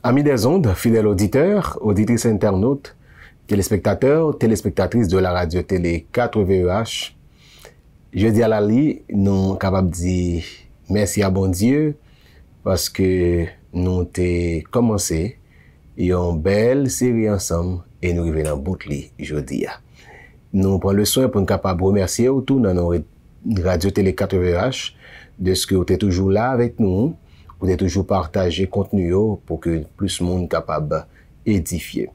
Amis des ondes, fidèles auditeurs, auditrices internautes, téléspectateurs, téléspectatrices de la radio-télé 4VEH, je dis à la li, nous sommes capables de dire merci à bon Dieu parce que nous avons commencé une belle série ensemble et nous arrivons dans le bout de lit aujourd'hui. Nous prenons le soin pour nous capables de remercier autour dans nos radio-télé 4VEH de ce que vous êtes toujours là avec nous. Vous êtes toujours partagé contenu pour que plus de monde capable d'édifier.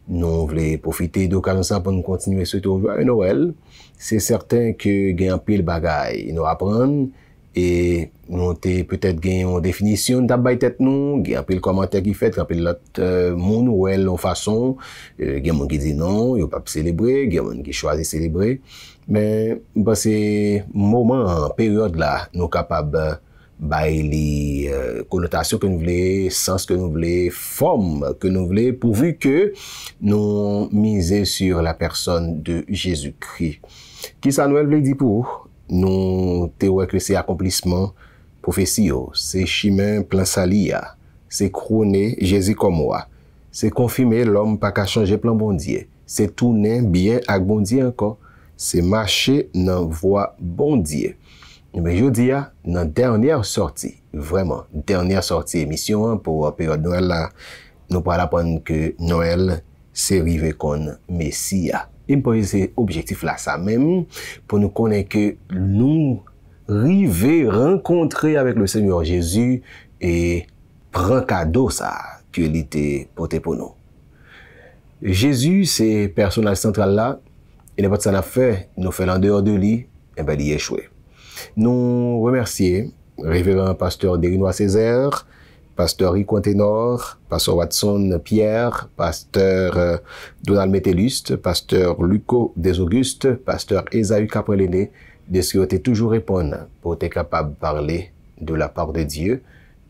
Nous voulons profiter de l'occasion pour nous continuer ce tour à Noël. C'est certain que il y a un pile bagaille nous apprendre et nous peut-être gagner une définition d'abord tête nous, il y a un pile commentaire qui fait, il y a un pile l'autre monde Noël en façon, il y a monde qui dit non, il pas célébrer, il y a monde qui choisit célébrer, mais c'est moment période là nous capable les connotations que nous voulons, sens que nous voulons, forme que nous voulons, pourvu que nous miser sur la personne de Jésus-Christ. Qui ça Noël veut dire pour nous? Théorie que c'est accomplissement prophétie, c'est chemin plein salia, c'est couronner Jésus comme moi, c'est confirmer l'homme pas qu'à changer plan bon Dieu, c'est tourner bien avec bon Dieu encore, c'est marcher dans voie bon Dieu. Mais je dis, dans la dernière sortie, vraiment, dernière sortie émission pour la période Noël, là, nous parlons apprendre que Noël, c'est arrivé comme Messia. Il me pose cet objectif-là, ça même, pour nous connaître que nous arriver rencontrer avec le Seigneur Jésus et prendre cadeau ça, qu'il était porté pour nous. Jésus, c'est personnage central là, et n'importe ça n'a fait, nous fait en dehors de lui, et ben il échoué. Nous remercions révérend pasteur Derinois Césaire, pasteur Rico Ténor, pasteur Watson Pierre, pasteur Donald Mételluste, pasteur Luco Desaugustes, pasteur Esaü Capreléné, de ce qui ont toujours répondre pour être capable de parler de la part de Dieu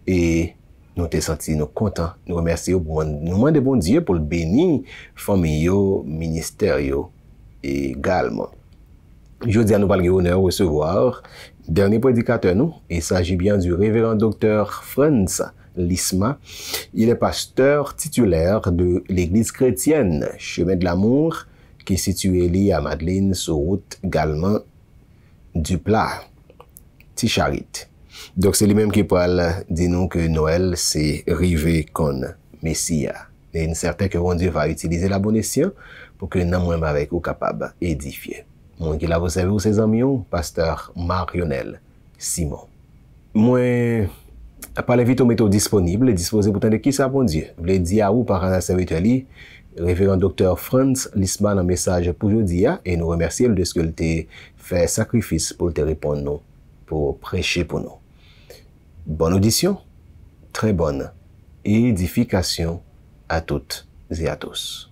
et nous te senti nous contents, nous remercions, nous demandons bon Dieu pour le bénir, famille, ministère également. Je dis à nous parler honneur recevoir dernier prédicateur nous. Il s'agit bien du révérend docteur Franz Lisma. Il est pasteur titulaire de l'église chrétienne Chemin de l'Amour qui est située à Madeleine sur route également du Plat, Ticharit. Donc c'est lui-même qui parle, dit nous que Noël c'est rivé comme Messia. Et il est certain que bon Dieu va utiliser la bonne escient pour que nous moins avec vous capable d'édifier. Moi qui l'a vous servi ses amis, pasteur Marionel Simon. Moi, par vite méthode disponible, disposé pour tendre qui ça bon Dieu. Je voulais dire à vous par un serviteur révérend docteur Franz Lisman un message pour aujourd'hui et nous remercier de ce qu'il t'a fait sacrifice pour te répondre nous, pour prêcher pour nous. Bonne audition, très bonne édification à toutes et à tous.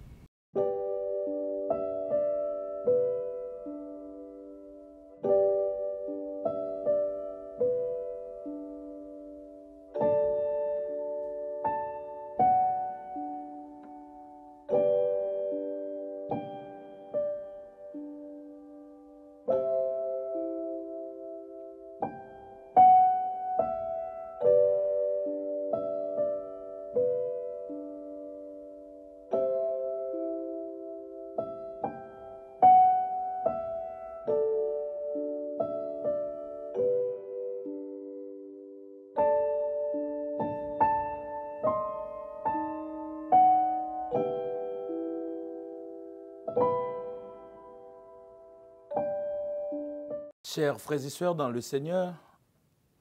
Chers frères et sœurs dans le Seigneur,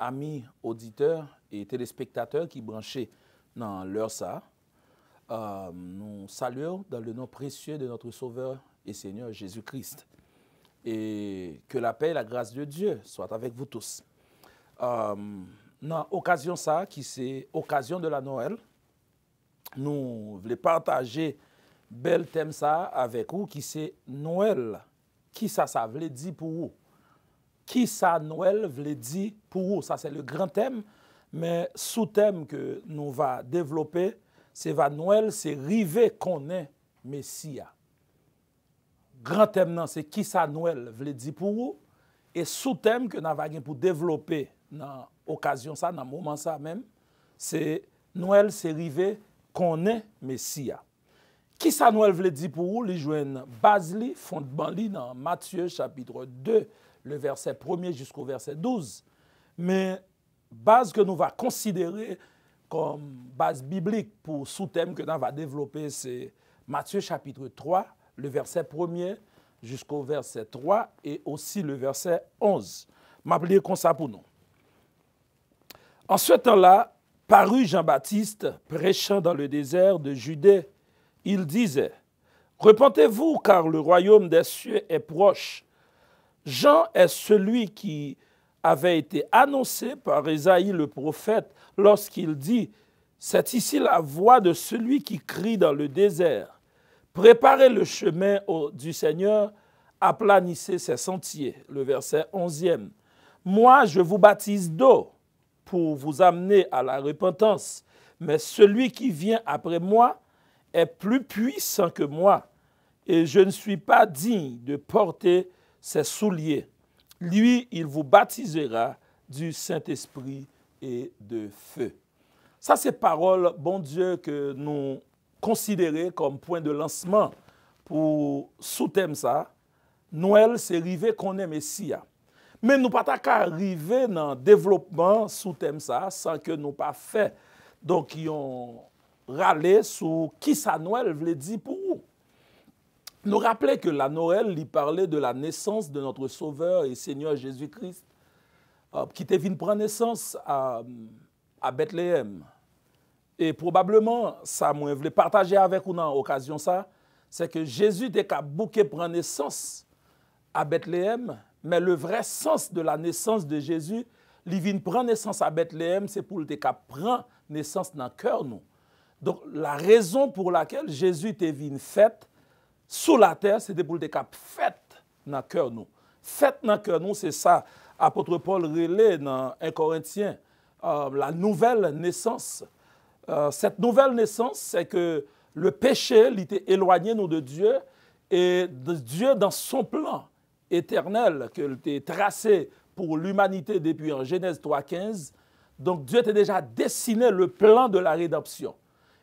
amis auditeurs et téléspectateurs qui branchaient dans l'heure ça, nous saluons dans le nom précieux de notre Sauveur et Seigneur Jésus-Christ. Et que la paix et la grâce de Dieu soient avec vous tous. Dans l'occasion ça, qui c'est occasion de la Noël, nous voulons partager bel thème ça avec vous, qui c'est Noël. Qui ça veut dire pour vous? Qui ça Noël veut dire pour vous? Ça c'est le grand thème, mais sous-thème que nous va développer, c'est va Noël, c'est river qu'on est Messia. Grand thème c'est qui ça Noël veut dire pour vous? Et sous-thème que nous avons pour développer dans l'occasion ça, dans le moment ça même, c'est Noël, c'est river connaît Messia. Qui ça Noël veut dire pour vous? Les joignent base li, fondement li dans Matthieu chapitre 2, le verset 1er jusqu'au verset 12. Mais base que nous va considérer comme base biblique pour sous-thème que nous va développer, c'est Matthieu chapitre 3, le verset 1er jusqu'au verset 3 et aussi le verset 11. M'appeler comme ça pour nous. En ce temps-là, parut Jean-Baptiste prêchant dans le désert de Judée. Il disait, « Repentez-vous, car le royaume des cieux est proche. » Jean est celui qui avait été annoncé par Ésaïe le prophète lorsqu'il dit, « C'est ici la voix de celui qui crie dans le désert. Préparez le chemin du Seigneur, aplanissez ses sentiers. » Le verset 11e. « Moi, je vous baptise d'eau pour vous amener à la repentance, mais celui qui vient après moi est plus puissant que moi, et je ne suis pas digne de porter ses souliers. Lui, il vous baptisera du Saint-Esprit et de feu. » Ça, c'est parole, bon Dieu, que nous considérons comme point de lancement pour sous-thème ça. Noël, c'est arrivé qu'on est Messia. Mais nous ne pouvons pas arriver dans le développement sous-thème ça sans que nous pas fait. Donc, ils ont râlé sur qui ça Noël veut dire pour vous. Nous rappelons que la Noël, il parlait de la naissance de notre Sauveur et Seigneur Jésus-Christ, qui était venu prendre naissance à Bethléem. Et probablement, ça, moi, je voulais partager avec vous dans l'occasion ça, c'est que Jésus était qu'à bouquer prendre naissance à Bethléem, mais le vrai sens de la naissance de Jésus, il vient prendre naissance à Bethléem, c'est pour le qu'à prendre naissance dans le cœur nous. Donc, la raison pour laquelle Jésus était venu fait sous la terre, c'était pour le qu'à fait dans le cœur nous. Fait dans le cœur nous, c'est ça, apôtre Paul relève dans 1 Corinthiens, la nouvelle naissance. Cette nouvelle naissance, c'est que le péché, il était éloigné nous de Dieu, et de Dieu dans son plan éternel qu'il était tracé pour l'humanité depuis en Genèse 3,15. Donc Dieu était déjà dessiné le plan de la rédemption.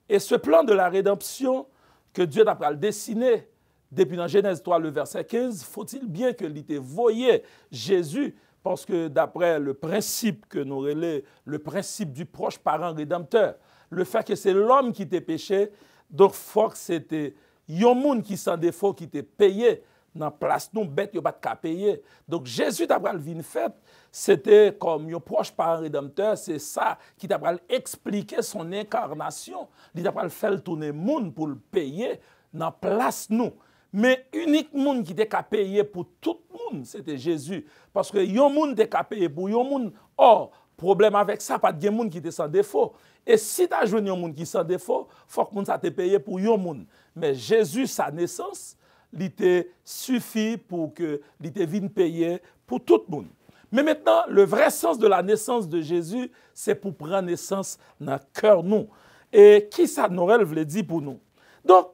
Et ce plan de la rédemption que Dieu a dessiné depuis dans Genèse 3, le verset 15, faut-il bien que l'ait voyé Jésus, parce que d'après le principe que nous relèvons, le principe du proche parent rédempteur, le fait que c'est l'homme qui était péché, donc faut que c'était un monde qui sans défaut qui était payé dans la place nous bête yo pas de payer. Donc Jésus t'a pral vinn fait, c'était comme un proche parent rédempteur, c'est ça qui t'a pral expliquer son incarnation, il t'a pral faire tourner monde pour le payer dans place nous. Mais unique monde qui était qu'à payer pour tout le monde, c'était Jésus, parce que yon monde était qu'à payer pour yon monde. Or, problème avec ça, pas de monde qui était sans défaut. Et si tu as joué un monde qui sans défaut, faut que monde ça te paye pour yon monde. Mais Jésus, sa naissance, il te suffit pour que il te vienne payer pour tout le monde. Mais maintenant, le vrai sens de la naissance de Jésus, c'est pour prendre naissance dans le cœur nous. Et qui ça Noël veut dire pour nous? Donc,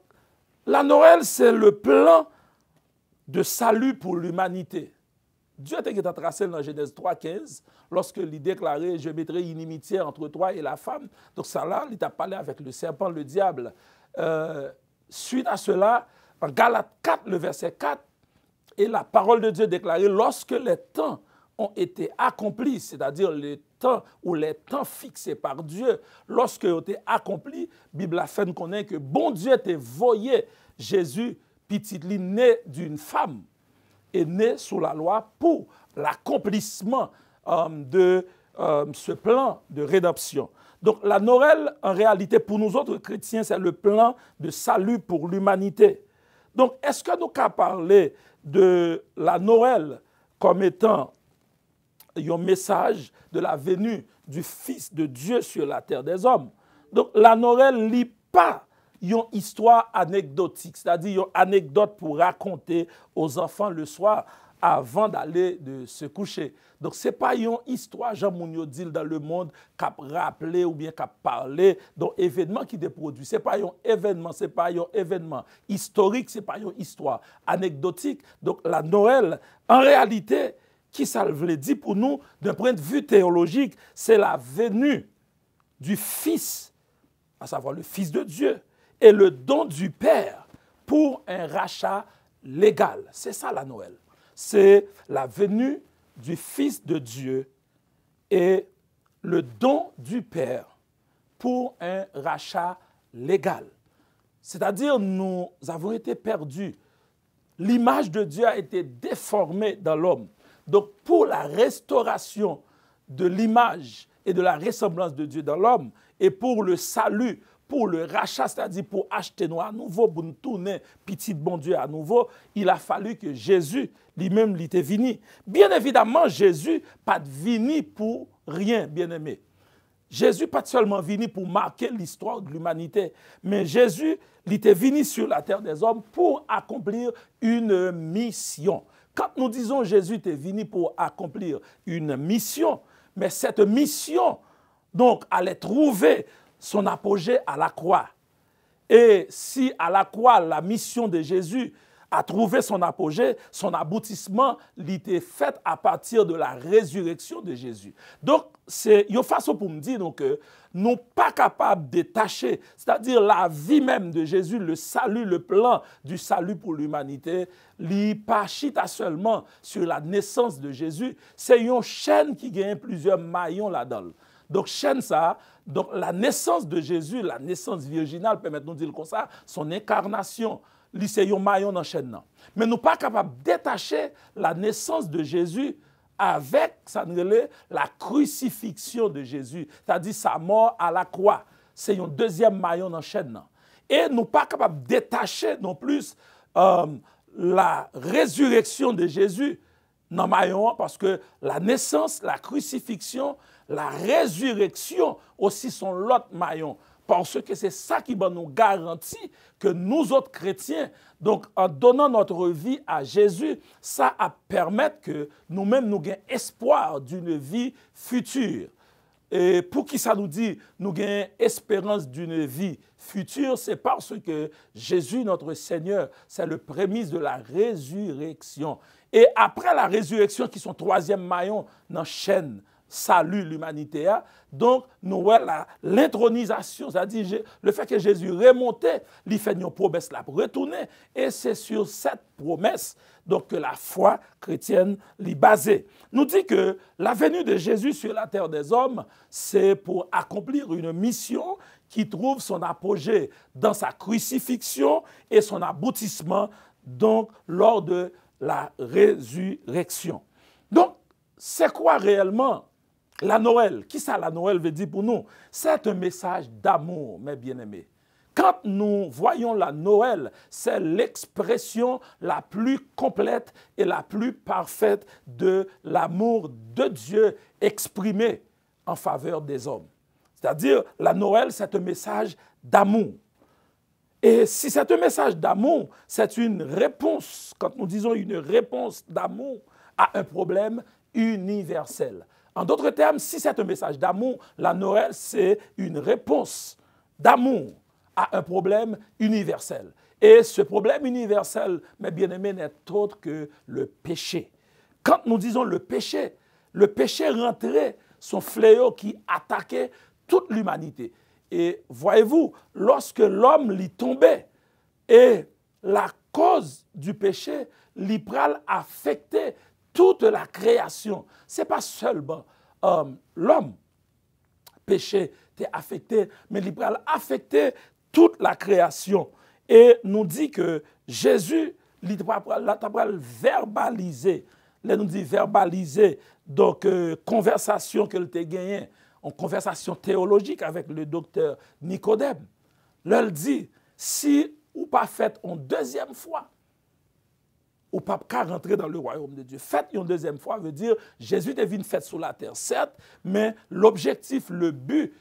la Noël, c'est le plan de salut pour l'humanité. Dieu a tracé dans Genèse 3,15, lorsque il déclarait « Je mettrai une inimitié entre toi et la femme ». Donc ça là, il a parlé avec le serpent, le diable. Suite à cela, en Galates 4, le verset 4, et la parole de Dieu déclarait « Lorsque les temps ont été accomplis », c'est-à-dire les temps ou les temps fixés par Dieu, lorsque ont été accomplis, la Bible a fait connaître que bon Dieu était voyé Jésus, petit li né d'une femme, est né sous la loi pour l'accomplissement de ce plan de rédemption. Donc la Noël, en réalité, pour nous autres chrétiens, c'est le plan de salut pour l'humanité. Donc, est-ce que nous pouvons parler de la Noël comme étant un message de la venue du Fils de Dieu sur la terre des hommes? Donc, la Noël ne lit pas une histoire anecdotique, c'est-à-dire une anecdote pour raconter aux enfants le soir avant d'aller se coucher. Donc, ce n'est pas une histoire, Jean Mounio dit dans le monde, qui a rappelé ou bien qui a parlé d'un événement qui est produit. Ce n'est pas un événement, ce n'est pas un événement historique, ce n'est pas une histoire anecdotique. Donc, la Noël, en réalité, qui ça veut dire pour nous, d'un point de vue théologique, c'est la venue du Fils à savoir le Fils de Dieu, et le don du Père pour un rachat légal. C'est ça la Noël. C'est la venue du Fils de Dieu et le don du Père pour un rachat légal. C'est-à-dire, nous avons été perdus. L'image de Dieu a été déformée dans l'homme. Donc, pour la restauration de l'image et de la ressemblance de Dieu dans l'homme, et pour le salut, pour le rachat, c'est-à-dire pour acheter nous à nouveau, pour nous tourner petit bon Dieu à nouveau, il a fallu que Jésus lui-même l'était venu. Bien évidemment, Jésus pas venu pour rien, bien-aimé. Jésus pas seulement venu pour marquer l'histoire de l'humanité, mais Jésus il était venu sur la terre des hommes pour accomplir une mission. Quand nous disons Jésus était venu pour accomplir une mission, mais cette mission donc allait trouver son apogée à la croix. Et si à la croix, la mission de Jésus a trouvé son apogée, son aboutissement, l'était fait à partir de la résurrection de Jésus. Donc, c'est une façon pour me dire donc, nous pas capables de détacher, c'est-à-dire la vie même de Jésus, le salut, le plan du salut pour l'humanité, li pas chita seulement sur la naissance de Jésus, c'est une chaîne qui gagne plusieurs maillons là-dedans. Donc, chaîne ça, donc la naissance de Jésus, la naissance virginale, permettez-nous de dire comme ça, son incarnation, c'est un maillon dans la chaîne. Mais nous ne sommes pas capables de détacher la naissance de Jésus avec la crucifixion de Jésus, c'est-à-dire sa mort à la croix. C'est un deuxième maillon dans la chaîne. Et nous ne sommes pas capables de détacher non plus la résurrection de Jésus dans le maillon, parce que la naissance, la crucifixion, la résurrection aussi sont l'autre maillon. Parce que c'est ça qui nous garantit que nous autres chrétiens, donc en donnant notre vie à Jésus, ça a permettre que nous-mêmes nous ayons espoir d'une vie future. Et pour qui ça nous dit nous avons espérance d'une vie future, c'est parce que Jésus, notre Seigneur, c'est le prémisse de la résurrection. Et après la résurrection, qui sont troisième maillon dans la chaîne, salut l'humanité. Donc, nous voyons l'intronisation, c'est-à-dire le fait que Jésus remontait, il fait une promesse là pour retourner. Et c'est sur cette promesse donc, que la foi chrétienne est basée. Nous dit que la venue de Jésus sur la terre des hommes, c'est pour accomplir une mission qui trouve son apogée dans sa crucifixion et son aboutissement donc lors de la résurrection. Donc, c'est quoi réellement la Noël? Qui ça la Noël veut dire pour nous? C'est un message d'amour, mes bien-aimés. Quand nous voyons la Noël, c'est l'expression la plus complète et la plus parfaite de l'amour de Dieu exprimé en faveur des hommes. C'est-à-dire, la Noël, c'est un message d'amour. Et si c'est un message d'amour, c'est une réponse, quand nous disons une réponse d'amour à un problème universel. En d'autres termes, si c'est un message d'amour, la Noël, c'est une réponse d'amour à un problème universel. Et ce problème universel, mes bien-aimés, n'est autre que le péché. Quand nous disons le péché rentrait son fléau qui attaquait toute l'humanité. Et voyez-vous, lorsque l'homme l'y tombait, et la cause du péché l'y pral affecter toute la création. Ce n'est pas seulement l'homme péché t'est affecté, mais l'y pral affecter toute la création. Et nous dit que Jésus l'a verbalisé. Là, nous dit verbaliser, donc conversation qu'elle t'a gagnée, en conversation théologique avec le docteur Nicodème. Là, il dit, si ou pas fait une deuxième fois, ou pas qu'à rentrer dans le royaume de Dieu. Fait une deuxième fois veut dire Jésus est venu fait sur la terre, certes, mais l'objectif, le but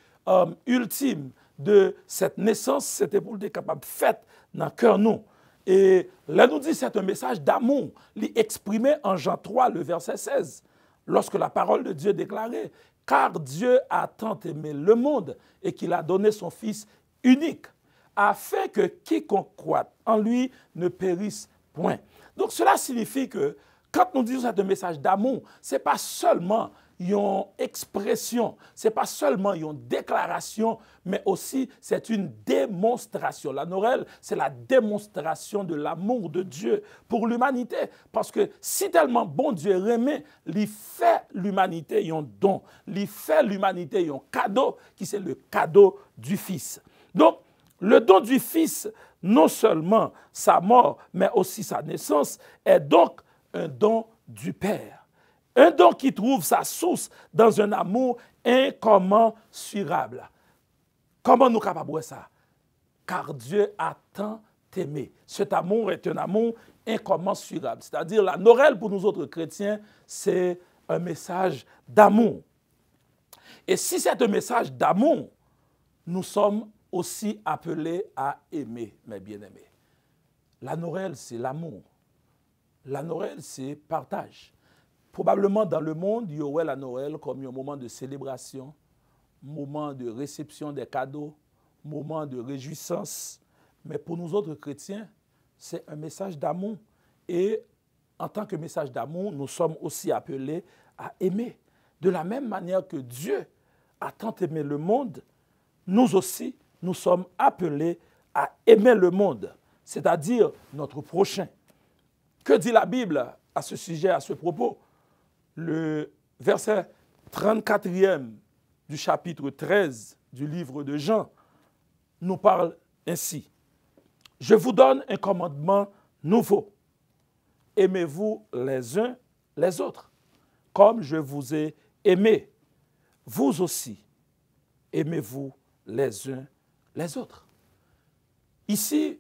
ultime de cette naissance, c'était pour être capable de faire dans le cœur nous. Et là, nous dit c'est un message d'amour, exprimé en Jean 3, le verset 16, lorsque la parole de Dieu déclarait « Car Dieu a tant aimé le monde et qu'il a donné son Fils unique, afin que quiconque croit en lui ne périsse point. » Donc cela signifie que quand nous disons c'est un message d'amour, ce n'est pas seulement une expression. Ce n'est pas seulement une déclaration, mais aussi c'est une démonstration. La Noël, c'est la démonstration de l'amour de Dieu pour l'humanité. Parce que si tellement bon Dieu aimait, il fait l'humanité un don. Il fait l'humanité un cadeau, qui c'est le cadeau du Fils. Donc, le don du Fils, non seulement sa mort, mais aussi sa naissance, est donc un don du Père. Un don qui trouve sa source dans un amour incommensurable. Comment nous capables de voir ça? Car Dieu a tant aimé. Cet amour est un amour incommensurable. C'est-à-dire, la Noël pour nous autres chrétiens, c'est un message d'amour. Et si c'est un message d'amour, nous sommes aussi appelés à aimer, mes bien-aimés. La Noël, c'est l'amour. La Noël, c'est partage. Probablement dans le monde, il y aurait la Noël comme un moment de célébration, moment de réception des cadeaux, moment de réjouissance. Mais pour nous autres chrétiens, c'est un message d'amour. Et en tant que message d'amour, nous sommes aussi appelés à aimer. De la même manière que Dieu a tant aimé le monde, nous aussi, nous sommes appelés à aimer le monde, c'est-à-dire notre prochain. Que dit la Bible à ce sujet, à ce propos? Le verset 34e du chapitre 13 du livre de Jean nous parle ainsi. « Je vous donne un commandement nouveau. Aimez-vous les uns les autres, comme je vous ai aimé. Vous aussi, aimez-vous les uns les autres. » Ici,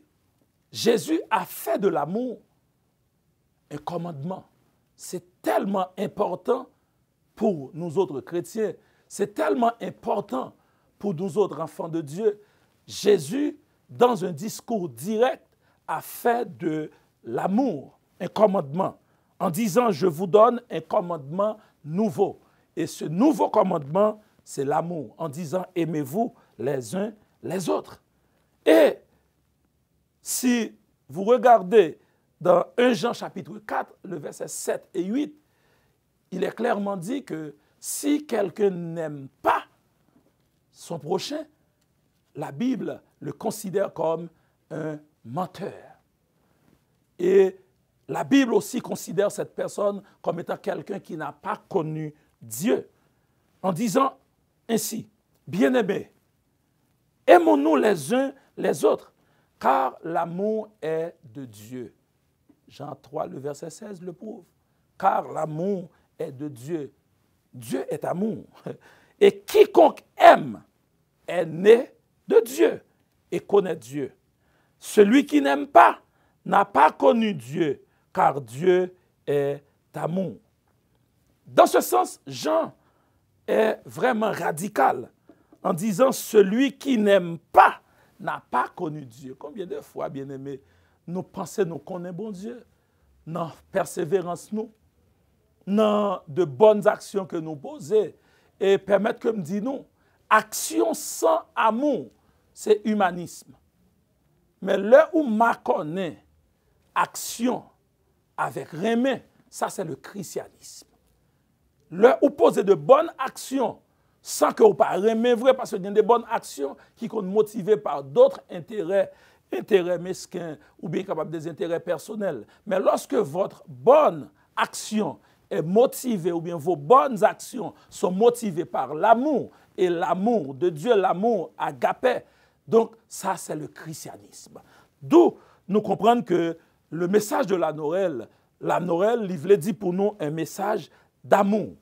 Jésus a fait de l'amour un commandement. C'est tellement important pour nous autres chrétiens. C'est tellement important pour nous autres enfants de Dieu. Jésus, dans un discours direct, a fait de l'amour un commandement en disant « Je vous donne un commandement nouveau ». Et ce nouveau commandement, c'est l'amour, en disant « Aimez-vous les uns les autres ». Et si vous regardez dans 1 Jean chapitre 4, le verset 7 et 8, il est clairement dit que si quelqu'un n'aime pas son prochain, la Bible le considère comme un menteur. Et la Bible aussi considère cette personne comme étant quelqu'un qui n'a pas connu Dieu, en disant ainsi, « Bien-aimés, aimons-nous les uns les autres, car l'amour est de Dieu. » Jean 3, le verset 16 le prouve. « Car l'amour est de Dieu. » Dieu est amour. Et quiconque aime est né de Dieu et connaît Dieu. Celui qui n'aime pas n'a pas connu Dieu, car Dieu est amour. Dans ce sens, Jean est vraiment radical en disant « celui qui n'aime pas n'a pas connu Dieu ». Combien de fois, bien-aimés, nous pensons nous connaissons bon Dieu, dans persévérance nous, dans de bonnes actions que nous posons, et permettre que me dit nous, action sans amour, c'est humanisme. Mais là où ma connaît action avec remède, ça c'est le christianisme. Là où poser de bonnes actions sans que vous pas remède vrai, parce qu'il y a des bonnes actions qui sont motivées par d'autres intérêts mesquins ou bien capables des intérêts personnels. Mais lorsque votre bonne action est motivée ou bien vos bonnes actions sont motivées par l'amour et l'amour de Dieu, l'amour agapé, donc ça c'est le christianisme. D'où nous comprenons que le message de la Noël, il veut dire pour nous un message d'amour.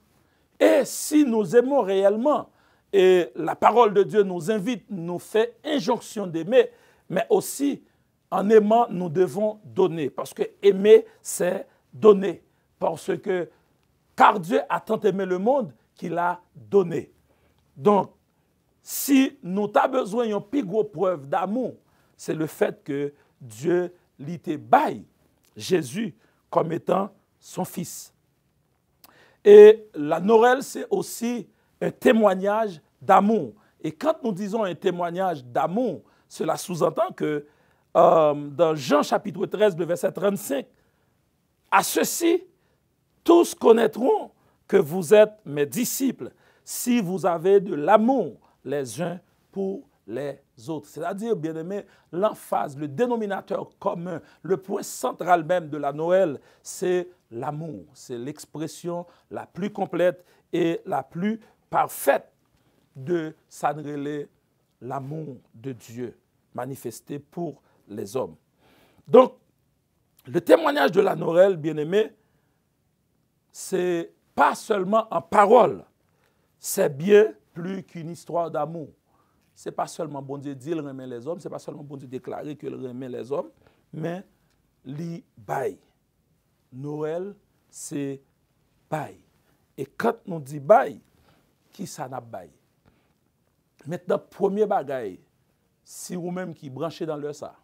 Et si nous aimons réellement, et la parole de Dieu nous invite, nous fait injonction d'aimer, mais aussi en aimant, nous devons donner. Parce que aimer, c'est donner. Parce que, car Dieu a tant aimé le monde qu'il a donné. Donc, si nous avons besoin d'une plus grosse preuve d'amour, c'est le fait que Dieu l'était bail Jésus comme étant son fils. Et la Noël, c'est aussi un témoignage d'amour. Et quand nous disons un témoignage d'amour, cela sous-entend que dans Jean chapitre 13, le verset 35, « À ceci, tous connaîtront que vous êtes mes disciples si vous avez de l'amour les uns pour les autres. C'est-à-dire, bien aimé, l'emphase, le dénominateur commun, le point central même de la Noël, c'est l'amour. C'est l'expression la plus complète et la plus parfaite de s'adresser l'amour de Dieu manifesté pour les hommes. Donc, le témoignage de la Noël, bien aimé, c'est pas seulement en parole, c'est bien plus qu'une histoire d'amour. C'est pas seulement bon Dieu dire qu'il remet les hommes, c'est pas seulement bon Dieu déclarer qu'il remet les hommes, mais li bail. Noël, c'est bail. Et quand on dit bail, qui ça n'a bail? Maintenant, premier bagaille, si vous-même qui branchez dans l'heure ça,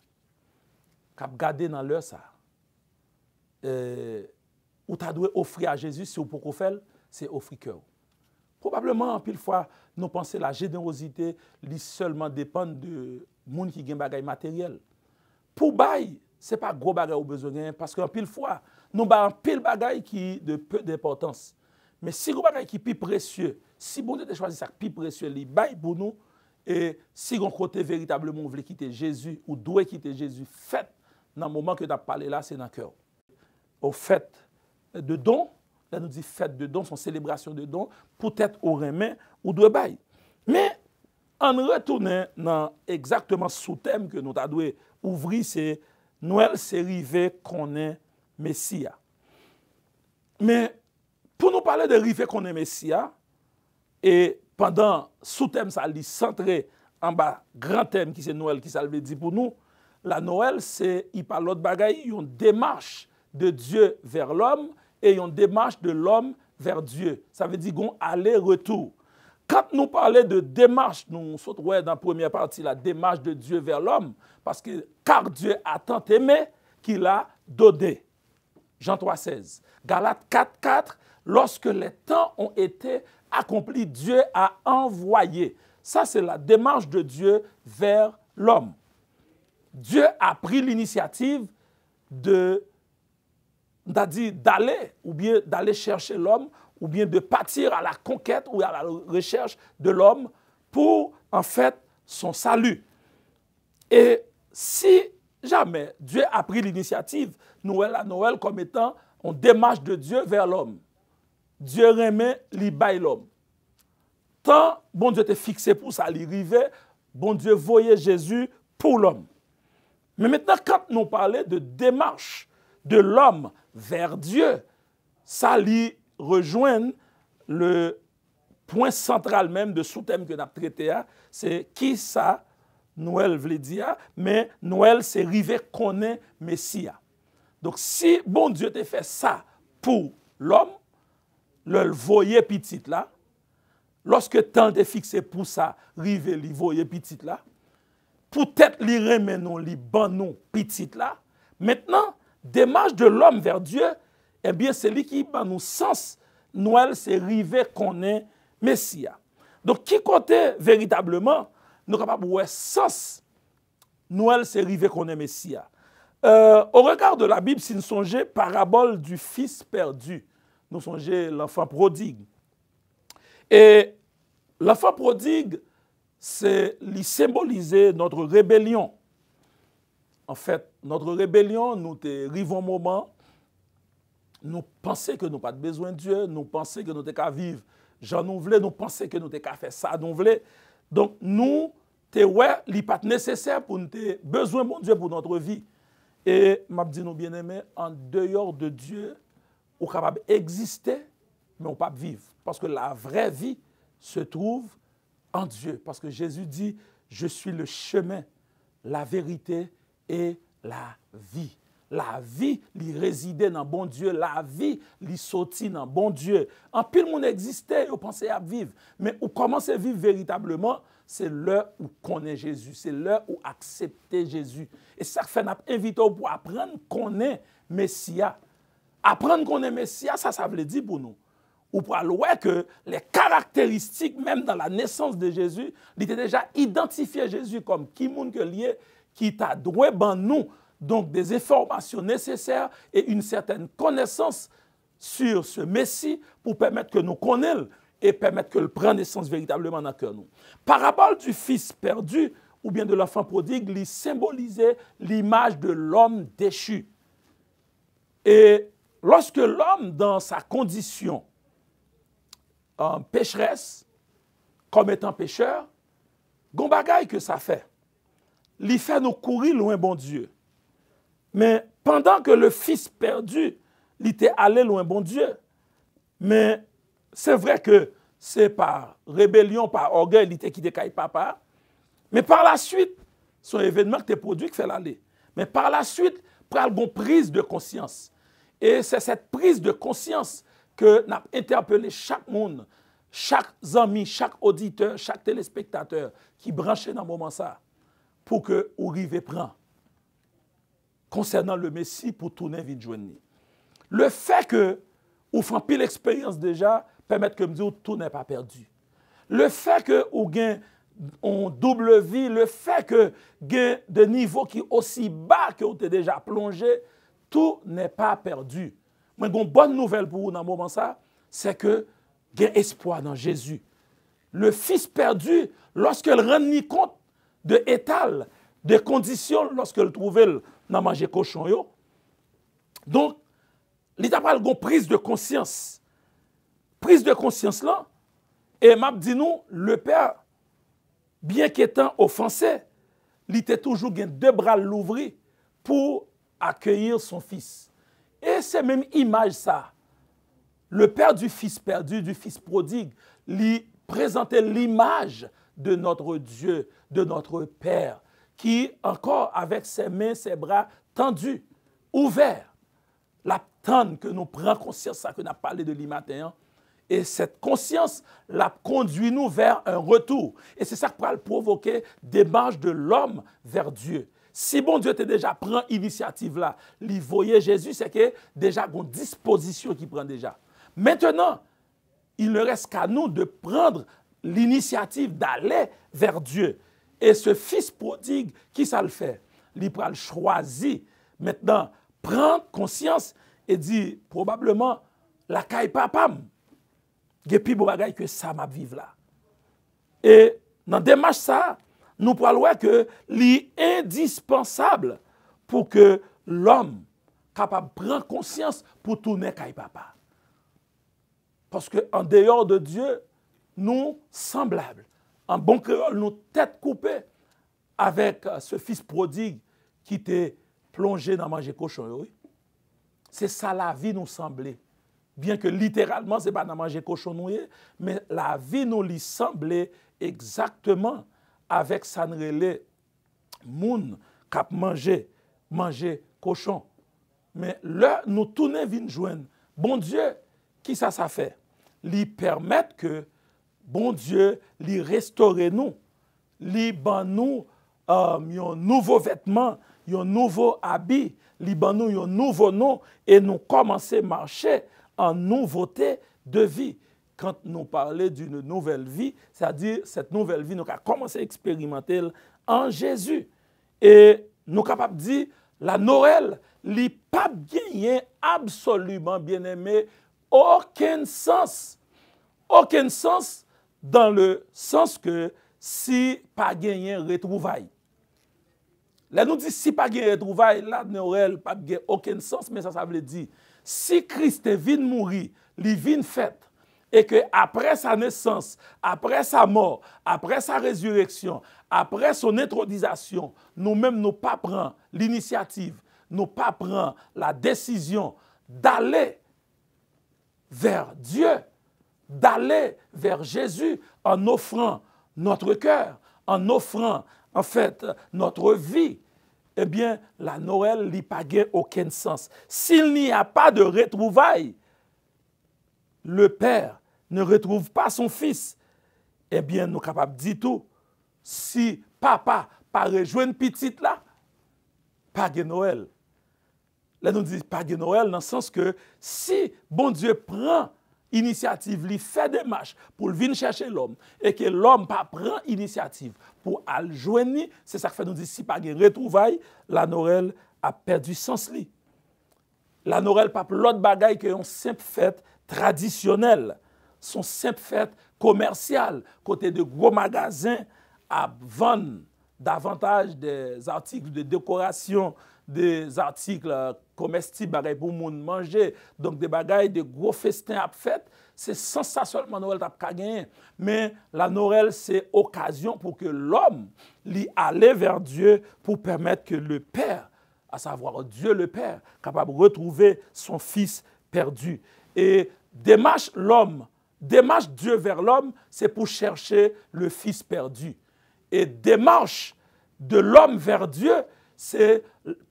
qui gardez dans l'heure ça, ou tu dois offrir à Jésus, si vous pouvez faire, c'est offrir cœur. Probablement, en pile fois, nous pensons que la générosité lui seulement dépend de gens qui ont des bagages matériels. Pour bail, ce n'est pas gros bagage au besoin, parce qu'en pile fois, nous avons pile bagage qui de peu d'importance. Mais si vous bagage qui est plus précieux, si bon Dieu a choisi ça plus précieux, il bail pour nous, et si vous côté véritablement vous voulez quitter Jésus, ou doit quitter Jésus, faites dans le moment que tu as parlé là, c'est dans le cœur. Au fait de dons, là nous dit fête de dons, son célébration de dons, peut-être au remet ou de bail. Mais en retournant dans exactement sous-thème que nous avons ouvrir, c'est Noël, c'est rivé qu'on est Messia. Mais pour nous parler de rivé qu'on est Messia, et pendant sous-thème, ça lit centré en bas, grand thème qui c'est Noël, qui ça veut dire pour nous, la Noël, c'est, il parle l'autre bagaille, une démarche de Dieu vers l'homme et une démarche de l'homme vers Dieu. Ça veut dire qu'on aller-retour. Quand nous parlons de démarche, nous sautons dans la première partie la démarche de Dieu vers l'homme, parce que car Dieu a tant aimé qu'il a donné. Jean 3,16. Galates 4,4. Lorsque les temps ont été accomplis, Dieu a envoyé. Ça, c'est la démarche de Dieu vers l'homme. Dieu a pris l'initiative d'aller ou bien d'aller chercher l'homme ou bien de partir à la conquête ou à la recherche de l'homme pour, en fait, son salut. Et si jamais Dieu a pris l'initiative, Noël comme étant une démarche de Dieu vers l'homme, Dieu remet li bail l'homme. Tant bon Dieu était fixé pour ça, il arrivait, bon Dieu voyait Jésus pour l'homme. Mais maintenant, quand nous parlons de démarche de l'homme vers Dieu, ça lui rejoint le point central même de sous-thème que nous avons traité, c'est qui ça, Noël veut dire, mais Noël c'est rivé qu'on est Messia. Donc si bon Dieu t'a fait ça pour l'homme, le voyer petit là, lorsque tant est fixé pour ça, rivé li voyer petit là, peut-être li remet non li ban non petit là. Maintenant, démarche de l'homme vers Dieu, eh bien c'est lui qui ban nous sens Noël c'est rivé qu'on est Messia. Donc qui côté véritablement nous capable ouais sens Noël c'est rivé qu'on est Messia. Au regard de la Bible, si nous songeons parabole du fils perdu, nous songeons l'enfant prodigue. Et l'enfant prodigue, c'est lui symboliser notre rébellion. En fait, notre rébellion, nous arrivons au moment, nous pensons que nous n'avons pas besoin de Dieu, nous pensons que nous n'avons qu'à vivre. Jean nous voulons, nous pensons que nous n'avons qu'à faire ça, nous voulons. Donc, nous, ce n'est pas nécessaire pour nous avoir besoin de Dieu pour notre vie. Et, je dis nous bien aimés, en dehors de Dieu, on est capable d'exister, mais on ne peut pas vivre. Parce que la vraie vie se trouve en Dieu. Parce que Jésus dit, je suis le chemin, la vérité et la vie. La vie, il résidait dans bon Dieu. La vie, il sortit dans bon Dieu. En pile, monde existait, on pensait à vivre. Mais on commence à vivre véritablement, c'est l'heure où connaît Jésus. C'est l'heure où accepter Jésus. Et ça fait nous inviter pour apprendre qu'on est Messia. Apprendre qu'on est Messia, ça veut dire pour nous. Ou pour voir que les caractéristiques, même dans la naissance de Jésus, il était déjà identifié Jésus comme qui monde que lié, qui t'a doué ben nous. Donc des informations nécessaires et une certaine connaissance sur ce Messie pour permettre que nous connaissions et permettre que le prenne naissance véritablement dans le cœur. Parabole du fils perdu ou bien de l'enfant prodigue, il symbolisait l'image de l'homme déchu. Et lorsque l'homme, dans sa condition pécheresse, comme étant pécheur, gon bagay que ça fait. Il fait nous courir loin bon Dieu. Mais pendant que le fils perdu, il était allé loin bon Dieu, mais c'est vrai que c'est par rébellion, par orgueil, il était quitté kay papa. Mais par la suite, son événement qui est produit qui fait l'aller. Mais par la suite, pral gon prise de conscience. Et c'est cette prise de conscience que n'a interpellé chaque monde, chaque ami, chaque auditeur, chaque téléspectateur qui branchait dans le moment ça, pour que vous arriviez prendre concernant le Messie pour tourner vite joindre. Le fait que vous faites pile l'expérience déjà permet que vous tout n'est pas perdu. Le fait que vous gagnez en double vie, le fait que vous avez des niveaux qui sont aussi bas que vous avez déjà plongé, tout n'est pas perdu. Mais une bonne nouvelle pour vous dans ce moment ça, c'est que vous avez espoir dans Jésus. Le fils perdu, lorsqu'il rend compte de l'étal, des conditions, lorsqu'il trouvait dans manger cochon yo. Donc, il a pas une prise de conscience. Prise de conscience là, et m'a dit nous, le père, bien qu'étant offensé, il était toujours deux bras l'ouvrir pour accueillir son fils. Et c'est même image ça. Le père du fils perdu, du fils prodigue, lui présentait l'image de notre Dieu, de notre Père, qui encore avec ses mains, ses bras tendus, ouverts, la tendre que nous prenons conscience, ça que nous avons parlé de l'immatin, et cette conscience la conduit nous vers un retour. Et c'est ça qui va provoquer des marches de l'homme vers Dieu. Si bon Dieu te déjà prend l'initiative là, il voyait Jésus, c'est que déjà une disposition qui prend déjà. Maintenant, il ne reste qu'à nous de prendre l'initiative d'aller vers Dieu. Et ce fils prodigue, qui ça le fait? Il va le choisir. Maintenant, prendre conscience et dire probablement la caille papam. Il y a plus de choses que ça m'a vivre là. Et dans la démarche ça, nous pouvons voir que c'est indispensable pour que l'homme capable de prendre conscience pour tourner caille papa. Parce qu'en dehors de Dieu, nous semblables. En bon créole, nous tête coupée avec ce fils prodigue qui était plongé dans manger cochon. Oui. C'est ça la vie nous semblait. Bien que littéralement, ce n'est pas dans manger cochon, mais la vie nous lui semblait exactement avec ça relais moun k'ap manger cochon. Mais là, nous tournons vinn joindre. Bon Dieu, qui ça fait? Lui permettre que bon Dieu lui restaure nous, lui ban nous un nouveau vêtement, un nouveau habit, lui ban nous un nouveau nom et nous commencer à marcher en nouveauté de vie. Quand nous parlons d'une nouvelle vie, c'est-à-dire cette nouvelle vie, nous avons commencé à expérimenter en Jésus. Et nous sommes capables de dire, la Noël, n'est pas gagné absolument bien aimé, aucun sens. Aucun sens dans le sens que si pas gagné retrouvaille. Là nous dit si pas gagné retrouvaille, la Noël pas gagné aucun sens, mais ça veut dire si Christ est venu mourir, il vient fait et que après sa naissance, après sa mort, après sa résurrection, après son intronisation, nous-mêmes nous pas prendre l'initiative, nous pas prendre la décision d'aller vers Dieu, d'aller vers Jésus en offrant notre cœur, en offrant en fait notre vie, eh bien la Noël n'y pas aucun sens. S'il n'y a pas de retrouvailles, le Père ne retrouve pas son Fils, eh bien nous sommes capables de dire tout. Si papa pas rejoindre petite là, pas de Noël. Là nous disons pas de Noël dans le sens que si bon Dieu prend initiative, lui fait des marches pour venir chercher l'homme et que l'homme pas prend initiative pour aller joindre, c'est ça que fait nous dire si pas de retrouvailles, la Noël a perdu sens li. La Noël pas l'autre bagaille que une simple fête traditionnelle, son simple fête commerciale, côté de gros magasins à vendre davantage des articles de décoration, des articles comestibles bagaille pour monde manger, donc des bagailles de gros festins à fête. C'est sans ça seulement Noël t'a pas gagné, mais la Noël c'est occasion pour que l'homme lui aller vers Dieu pour permettre que le Père, à savoir Dieu le Père, capable de retrouver son fils perdu. Et démarche Dieu vers l'homme, c'est pour chercher le fils perdu. Et démarche de l'homme vers Dieu, c'est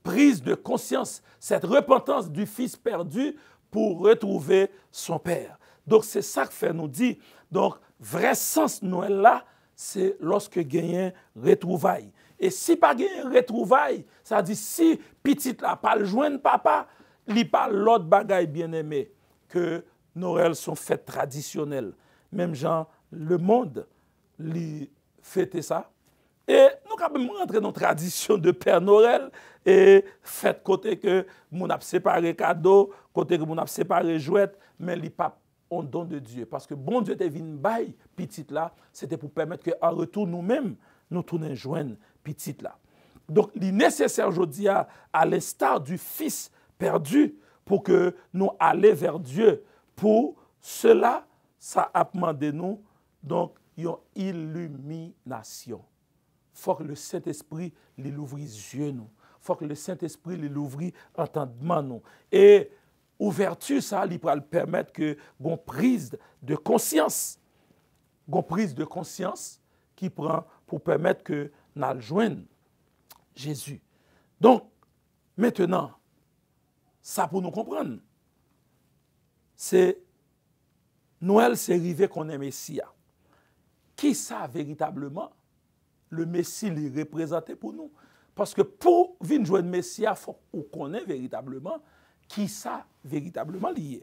prise de conscience, cette repentance du fils perdu pour retrouver son père. Donc c'est ça que fait nous dit. Donc vrai sens Noël là, c'est lorsque gagne retrouvaille. Et si pas gagne retrouvaille, ça dit si petit là pas le joindre papa, li pas l'autre bagaille bien-aimé que Noël sont fêtes traditionnelles. Même genre le monde li fêter ça. Et nous avons rentré dans la tradition de Père Noël et fait côté que nous avons séparé cadeau, côté que nous avons séparé jouet, mais les papes ont don de Dieu. Parce que bon Dieu est venu bailler petite là, c'était pour permettre qu'en retour nous-mêmes, nous tournions joindre petite là. Donc, il est nécessaire aujourd'hui à l'instar du Fils perdu pour que nous allions vers Dieu. Pour cela, ça a demandé nous donc une illumination. Il faut que le Saint-Esprit l'ouvre les yeux nous. Il faut que le Saint-Esprit l'ouvre entendement nous. Et ouverture, ça, il va permettre que une prise de conscience, qui prend pour permettre que nous joignons Jésus. Donc, maintenant, ça pour nous comprendre, c'est Noël, c'est arrivé qu'on est Messie. Qui ça véritablement le Messie les représentait pour nous? Parce que pour venir joindre Messie, il faut qu'on connaisse véritablement qui ça véritablement lié.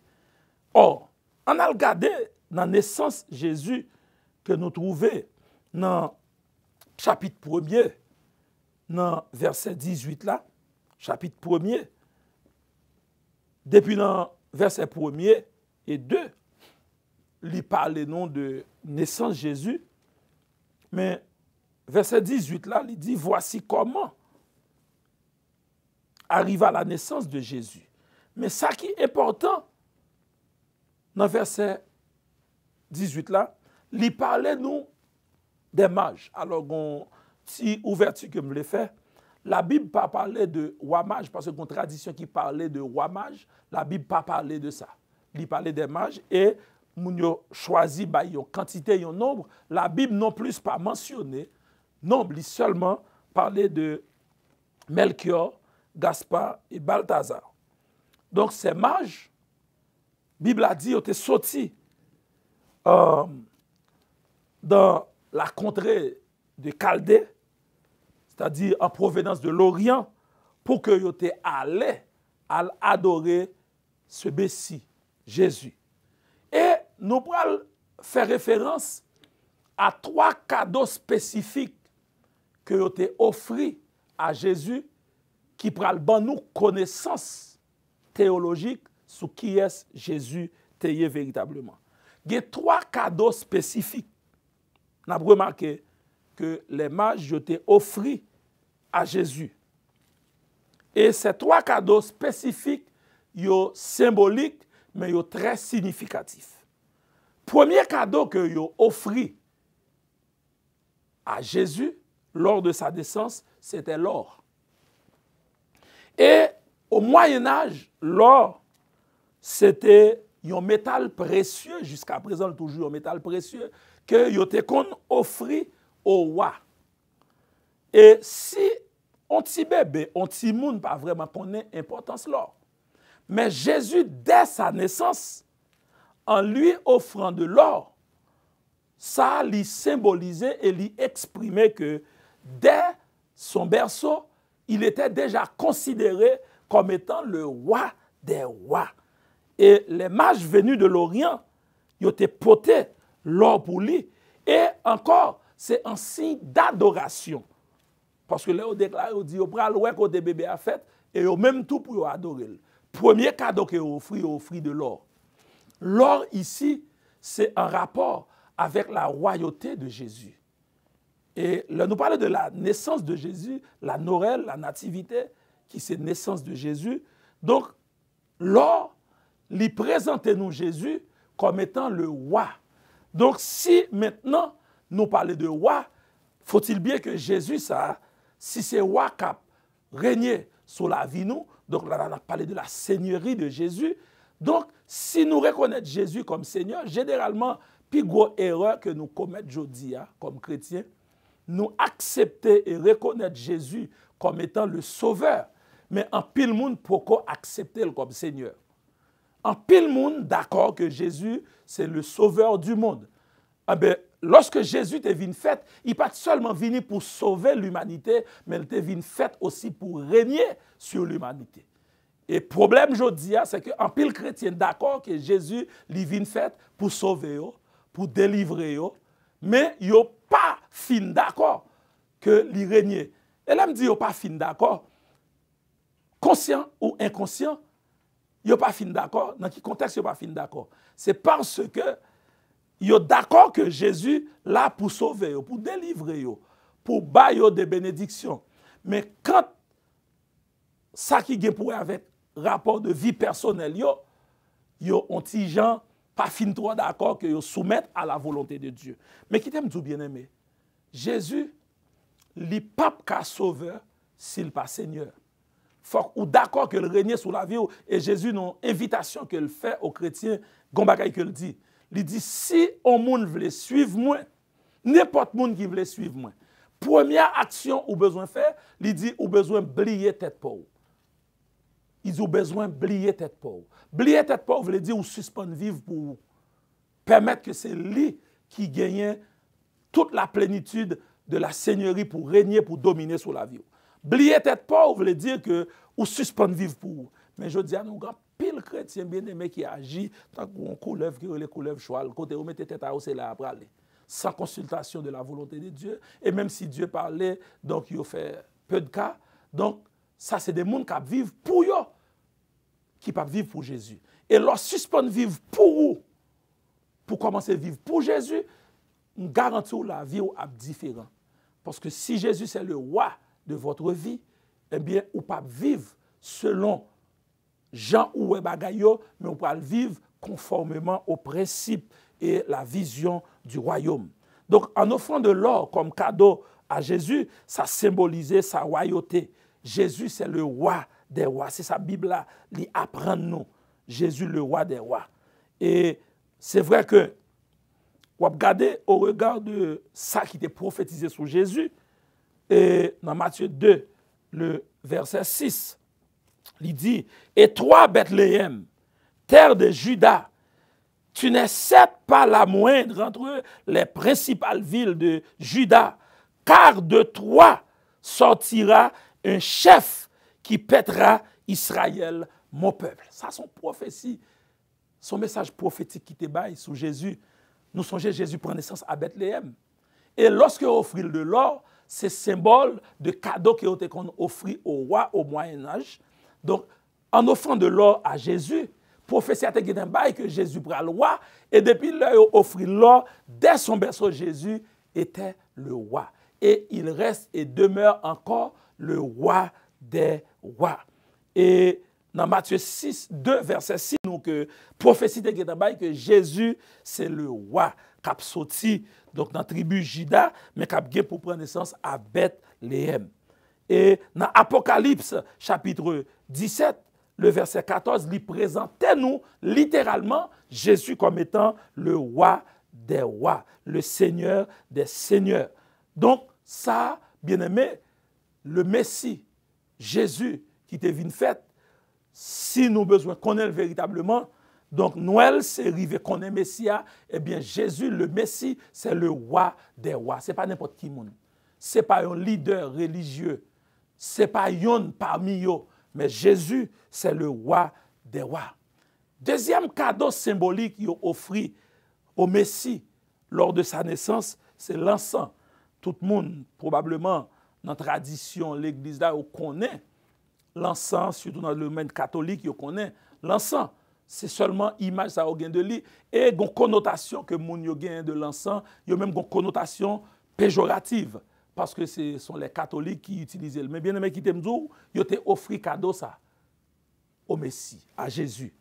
Or, on a regardé dans la naissance de Jésus que nous trouvons dans le chapitre 1er, dans verset 18 là, chapitre 1er, depuis dans verset 1er et 2, il parle non de naissance de Jésus, mais verset 18 là, il dit voici comment arriva la naissance de Jésus. Mais ça qui est important, dans verset 18 là, il parlait nous des mages. Alors, si ouverture que je l'ai fait, la Bible n'a pas parlé de roi mage, parce que une tradition qui parlait de roi mage, la Bible n'a pas parlé de ça. Il parlait des mages et nous avons choisi une quantité, un nombre. La Bible non plus pas mentionné nombre, il seulement parlait de Melchior, Gaspard et Balthazar. Donc ces mages, la Bible a dit, ils étaient sortis dans la contrée de Chaldée, c'est-à-dire en provenance de l'Orient, pour qu'ils étaient allés à adorer ce Messie, Jésus. Et nous pourrons faire référence à 3 cadeaux spécifiques qui ont été offerts à Jésus, qui pourront nous connaissance théologique sur qui est Jésus théé véritablement. Il y a 3 cadeaux spécifiques. Nous avons remarqué que les mages ont été offerts à Jésus. Et ces 3 cadeaux spécifiques, ils sont symboliques, mais ils sont très significatifs. Premier cadeau que ils ont offert à Jésus lors de sa naissance, c'était l'or. Et au Moyen-Âge, l'or, c'était un métal précieux, jusqu'à présent toujours un métal précieux, que ils ont offert au roi. Et si on petit bébé, on petit monde pas vraiment connaît l'importance de l'or. Mais Jésus, dès sa naissance, en lui offrant de l'or, ça lui symbolisait et lui exprimait que dès son berceau, il était déjà considéré comme étant le roi des rois. Et les mages venus de l'Orient, ils ont porté l'or pour lui. Et encore, c'est un signe d'adoration. Parce que là, on déclare, on dit, on prend le côté bébé à fête, et au même tout pour adorer. premier cadeau qu'il offrit de l'or. L'or ici, c'est un rapport avec la royauté de Jésus. Et là, nous parlons de la naissance de Jésus, la Noël, la nativité, qui c'est naissance de Jésus. Donc, l'or, lui présente nous Jésus comme étant le roi. Donc, si maintenant nous parlons de roi, faut-il bien que Jésus, ça, si c'est roi qui a régné sur la vie nous, donc là, on a parlé de la seigneurie de Jésus. Donc, si nous reconnaissons Jésus comme Seigneur, généralement, plus grosse erreur que nous commettons aujourd'hui comme chrétiens, nous accepter et reconnaître Jésus comme étant le sauveur, mais en pile monde pourquoi accepter comme Seigneur. En pile monde d'accord que Jésus c'est le sauveur du monde. Eh bien, lorsque Jésus est venu fait, il n'est pas seulement venu pour sauver l'humanité, mais il est venu fait aussi pour régner sur l'humanité. Et le problème aujourd'hui, c'est qu'en pile chrétien d'accord que Jésus est venu fait pour sauver, pour délivrer, mais il n'y a pas fin d'accord que l'y régner. Et là, me dit, il n'y a pas fin d'accord. Conscient ou inconscient, il n'y a pas fin d'accord. Dans quel contexte il n'y a pas fin d'accord? C'est parce que il y a d'accord que Jésus là pour sauver, pour délivrer, pour bailler des bénédictions. Mais quand ça qui est pour avec rapport de vie personnelle, il y a un petit gens pas fin trop d'accord que ils soumettent à la volonté de Dieu. Mais qui t'aime tout bien aimé, Jésus, li pape qu'à sauveur s'il pas Seigneur. Faut ou d'accord que le régner sur la vie et Jésus une invitation qu'il fait aux chrétiens, gombagay que dit. Il dit si on monde veut suivre moi, n'importe monde qui veut suivre moi. Première action ou besoin faire, il dit ou besoin blier tête pauvre. Ils ont besoin de blier tête pauvre. Blier tête pauvre veut dire ou suspendre vivre pour permettre que c'est lui qui gagne toute la plénitude de la seigneurie pour régner, pour dominer sur la vie. Blier tête pauvre veut dire que ou suspendre vivre pour. Mais je dis à nous, pile chrétien bien-aimé qui agit tant qu'on coulève, qui les coulève cheval, côté où mettez tête à haut, c'est là après aller. Sans consultation de la volonté de Dieu. Et même si Dieu parlait, donc il fait peu de cas. Donc, ça, c'est des gens qui vivent pour eux, qui peuvent vivre pour Jésus. Et leur suspendre vivre pour vous, pour commencer à vivre pour Jésus, on garantit la vie est différente. Parce que si Jésus c'est le roi de votre vie, eh bien, vous ne pouvez pas vivre selon Jean ou Bagayo, mais vous pouvez vivre conformément aux principes et la vision du royaume. Donc, en offrant de l'or comme cadeau à Jésus, ça symbolisait sa royauté. Jésus, c'est le roi des rois. C'est sa Bible-là, lui apprend nous. Jésus, le roi des rois. Et c'est vrai que, vous regardez au regard de ça qui était prophétisé sur Jésus, et dans Matthieu 2, le verset 6, il dit, « Et toi, Bethléem, terre de Juda, tu n'es certes pas la moindre entre les principales villes de Juda, car de toi sortira un chef qui pètera Israël, mon peuple. » Ça, son prophétie, son message prophétique qui te baille sur Jésus. Nous songeons Jésus prend naissance à Bethléem. Et lorsque offrit de l'or, c'est symbole de cadeau qui a été offert au roi au Moyen-Âge. Donc, en offrant de l'or à Jésus, prophétie a été un bail que Jésus prend le roi. Et depuis l'heure offrit l'or, dès son berceau, Jésus était le roi. Et il reste et demeure encore le roi des rois. Et dans Matthieu 6, 2, verset 6, nous que prophétie de Gédabaï que Jésus, c'est le roi qui a sorti donc dans la tribu Juda, mais qui a pour prendre naissance à Bethléem. Et dans Apocalypse, chapitre 17, le verset 14, il présentait nous littéralement Jésus comme étant le roi des rois, le seigneur des seigneurs. Donc, ça, bien aimé, le Messie, Jésus, qui était venu fait, si nous avons besoin de connaître véritablement, donc Noël, c'est arrivé qu'on est Messia, eh bien Jésus, le Messie, c'est le roi des rois. Ce n'est pas n'importe qui. Ce n'est pas un leader religieux. Ce n'est pas un parmi eux. Mais Jésus, c'est le roi des rois. Deuxième cadeau symbolique qu'il a offert au Messie lors de sa naissance, c'est l'encens. Tout le monde, probablement, dans la tradition, l'église là, on connaît l'encens, surtout dans le domaine catholique, vous connaissez, l'encens, c'est seulement image ça gain de lui et une connotation que moun yo gain de l'encens, il y a même une connotation péjorative parce que ce sont les catholiques qui utilisent. Mais bien aimé qui t'aime dire, ils ont offert cadeau ça au Messie, à Jésus.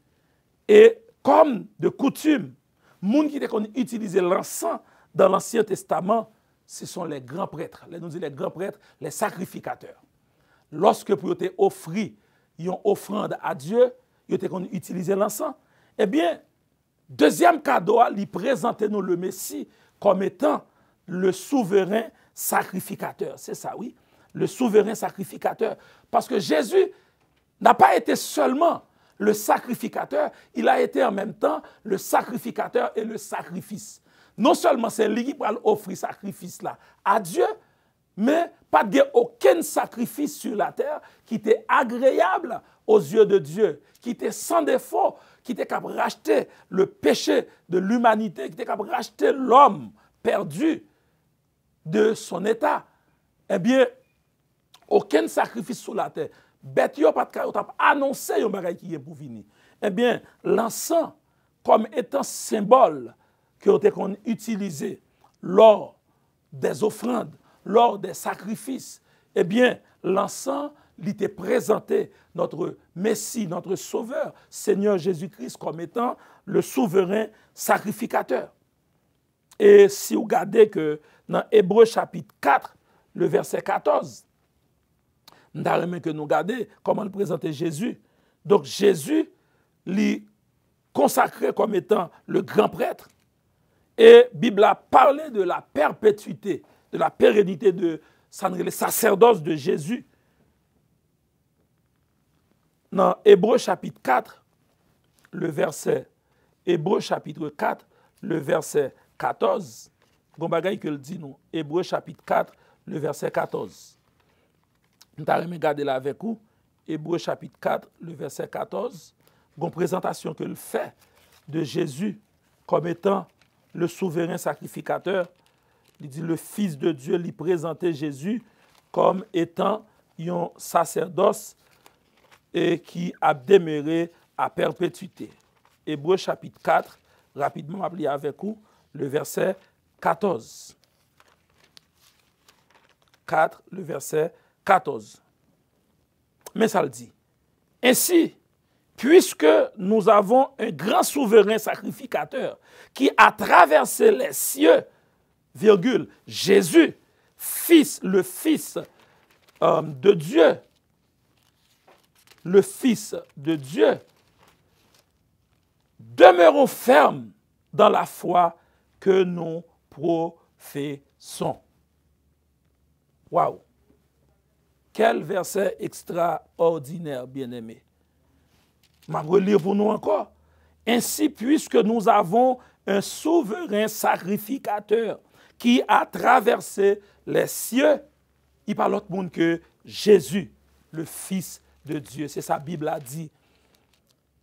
Et comme de coutume, moun qui utilisait l'encens dans l'Ancien Testament, ce sont les grands prêtres. Nous disons les grands prêtres, les sacrificateurs. Lorsque pour te offrir une offrande à Dieu, ils ont utilisé l'encens. Eh bien, deuxième cadeau, il présentait nous le Messie comme étant le souverain sacrificateur. C'est ça, oui, le souverain sacrificateur. Parce que Jésus n'a pas été seulement le sacrificateur, il a été en même temps le sacrificateur et le sacrifice. Non seulement c'est lui qui va offrir sacrifice là à Dieu, mais pas de aucun sacrifice sur la terre qui était agréable aux yeux de Dieu, qui était sans défaut, qui était capable de racheter le péché de l'humanité, qui était capable de racheter l'homme perdu de son état. Eh bien, aucun sacrifice sur la terre. Bête yo pas annoncé un bagage qui est pour venir. Eh bien, l'encens comme étant symbole qui a été utilisé lors des offrandes, lors des sacrifices, eh bien, l'encens il était présenté notre Messie, notre Sauveur, Seigneur Jésus-Christ, comme étant le souverain sacrificateur. Et si vous regardez que dans Hébreux chapitre 4, le verset 14, nous avons que nous regarder comment il présentait Jésus. Donc Jésus, lui consacré comme étant le grand prêtre. Et la Bible a parlé de la perpétuité, de la pérennité de le sacerdoce de Jésus. Dans Hébreux chapitre 4, le verset, Hébreux chapitre 4, le verset 14, Gombagay que le dit nous, Hébreux chapitre 4, le verset 14. Nous allons regarder là avec vous, Hébreux chapitre 4, le verset 14, une présentation que le fait de Jésus comme étant le souverain sacrificateur. Il dit le Fils de Dieu lui présentait Jésus comme étant un sacerdoce et qui a demeuré à perpétuité. Hébreux chapitre 4, rapidement appelé avec vous, le verset 14. 4, le verset 14. Mais ça le dit. Ainsi, puisque nous avons un grand souverain sacrificateur qui a traversé les cieux, virgule, Jésus, le Fils de Dieu, le Fils de Dieu, demeurons fermes dans la foi que nous professons. Waouh! Quel verset extraordinaire, bien-aimé. Je vais relire pour nous encore. Ainsi, puisque nous avons un souverain sacrificateur qui a traversé les cieux, il parle autre monde que Jésus, le Fils de Dieu. C'est ça, la Bible a dit.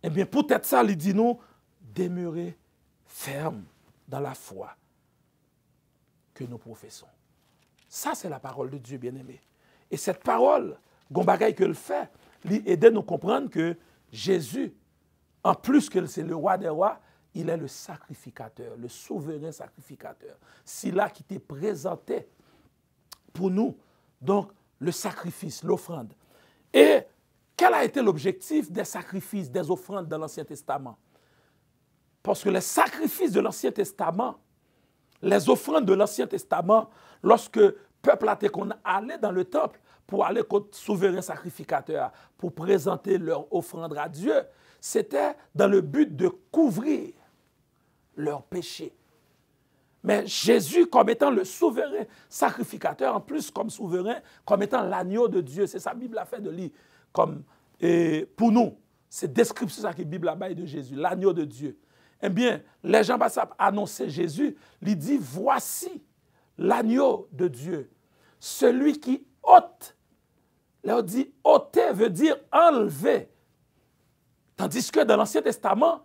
Eh bien, peut-être ça, il dit nous, demeurer ferme dans la foi que nous professons. Ça, c'est la parole de Dieu, bien-aimé. Et cette parole, Gombagay que le fait, lui aide à nous comprendre que Jésus, en plus que c'est le roi des rois, il est le sacrificateur, le souverain sacrificateur. C'est là qui t'est présenté pour nous, donc, le sacrifice, l'offrande. Et quel a été l'objectif des sacrifices, des offrandes dans l'Ancien Testament? Parce que les sacrifices de l'Ancien Testament, les offrandes de l'Ancien Testament, lorsque le peuple allait dans le temple pour aller contre le souverain sacrificateur, pour présenter leur offrande à Dieu, c'était dans le but de couvrir leurs péchés. Mais Jésus, comme étant le souverain sacrificateur, en plus comme souverain, comme étant l'agneau de Dieu, c'est ça la Bible a fait de lui, comme pour nous, c'est description ça que la Bible a fait de Jésus, l'agneau de Dieu. Eh bien, les gens qui ont annoncé Jésus, lui dit, voici l'agneau de Dieu, celui qui ôte. Là, on dit ôter veut dire enlever. Tandis que dans l'Ancien Testament,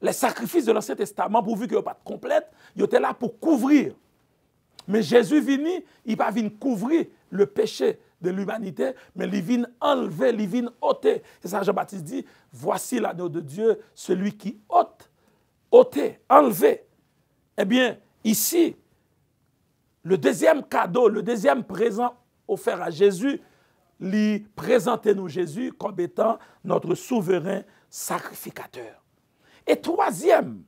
les sacrifices de l'Ancien Testament, pourvu qu'ils n'étaient pas complètes, ils étaient là pour couvrir. Mais Jésus venu, il va venir couvrir le péché de l'humanité, mais il vient enlever, il vient ôter. C'est ça Jean-Baptiste dit, voici l'agneau de Dieu, celui qui ôter, enlever. Eh bien, ici, le deuxième cadeau, le deuxième présent offert à Jésus, lui présenter nous Jésus comme étant notre souverain sacrificateur. Et troisième